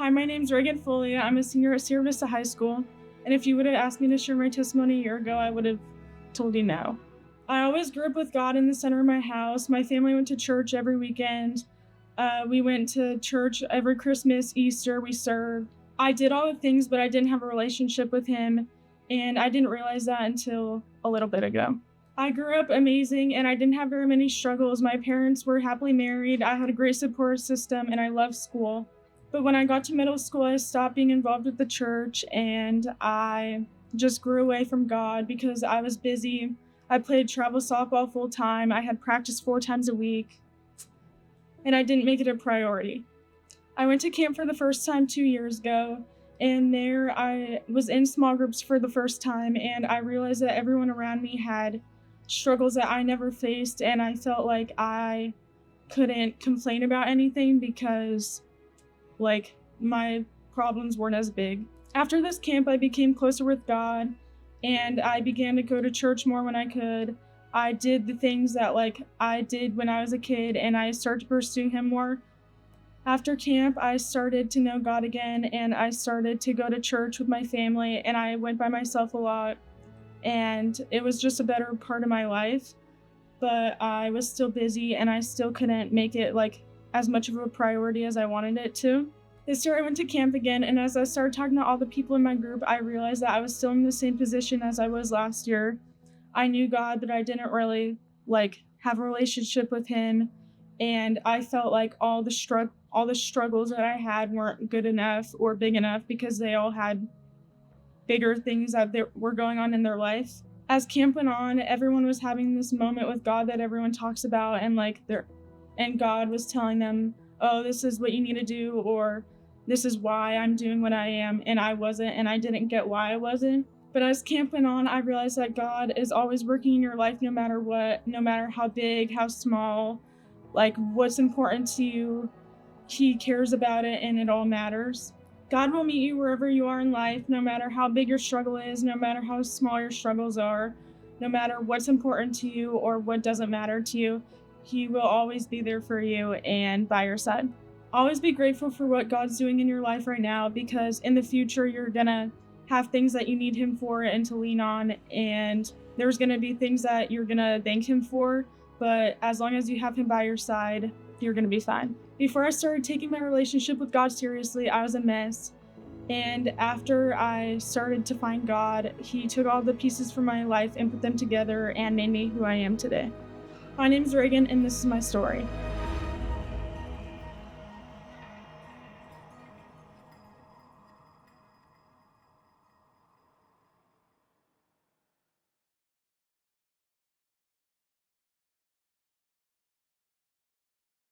Hi, my name's Reagan Foglia. I'm a senior at Sierra Vista High School, and if you would have asked me to share my testimony a year ago, I would have told you no. I always grew up with God in the center of my house. My family went to church every weekend. We went to church every Christmas, Easter, we served. I did all the things, but I didn't have a relationship with Him, and I didn't realize that until a little bit ago. I grew up amazing, and I didn't have very many struggles. My parents were happily married. I had a great support system, and I loved school. But when I got to middle school, I stopped being involved with the church, and I just grew away from God because I was busy. I played travel softball full time. I had practice 4 times a week, and I didn't make it a priority. I went to camp for the first time 2 years ago, and there I was in small groups for the first time, and I realized that everyone around me had struggles that I never faced, and I felt like I couldn't complain about anything because my problems weren't as big. After this camp, I became closer with God, and I began to go to church more when I could. I did the things that I did when I was a kid, and I started to pursue Him more. After camp, I started to know God again, and I started to go to church with my family, and I went by myself a lot, and it was just a better part of my life. But I was still busy, and I still couldn't make it as much of a priority as I wanted it to. This year I went to camp again, and as I started talking to all the people in my group, I realized that I was still in the same position as I was last year. I knew God, but I didn't really have a relationship with Him, and I felt like all the struggles that I had weren't good enough or big enough because they all had bigger things that were going on in their life. As camp went on, everyone was having this moment with God that everyone talks about, and God was telling them, oh, this is what you need to do, or this is why I'm doing what I am, and I wasn't, and I didn't get why I wasn't. But as camp went on, I realized that God is always working in your life no matter what, no matter how big, how small, what's important to you. He cares about it, and it all matters. God will meet you wherever you are in life, no matter how big your struggle is, no matter how small your struggles are, no matter what's important to you or what doesn't matter to you. He will always be there for you and by your side. Always be grateful for what God's doing in your life right now, because in the future you're gonna have things that you need Him for and to lean on, and there's gonna be things that you're gonna thank Him for, but as long as you have Him by your side, you're gonna be fine. Before I started taking my relationship with God seriously, I was a mess. And after I started to find God, He took all the pieces from my life and put them together and made me who I am today. My name's Reagan, and this is my story.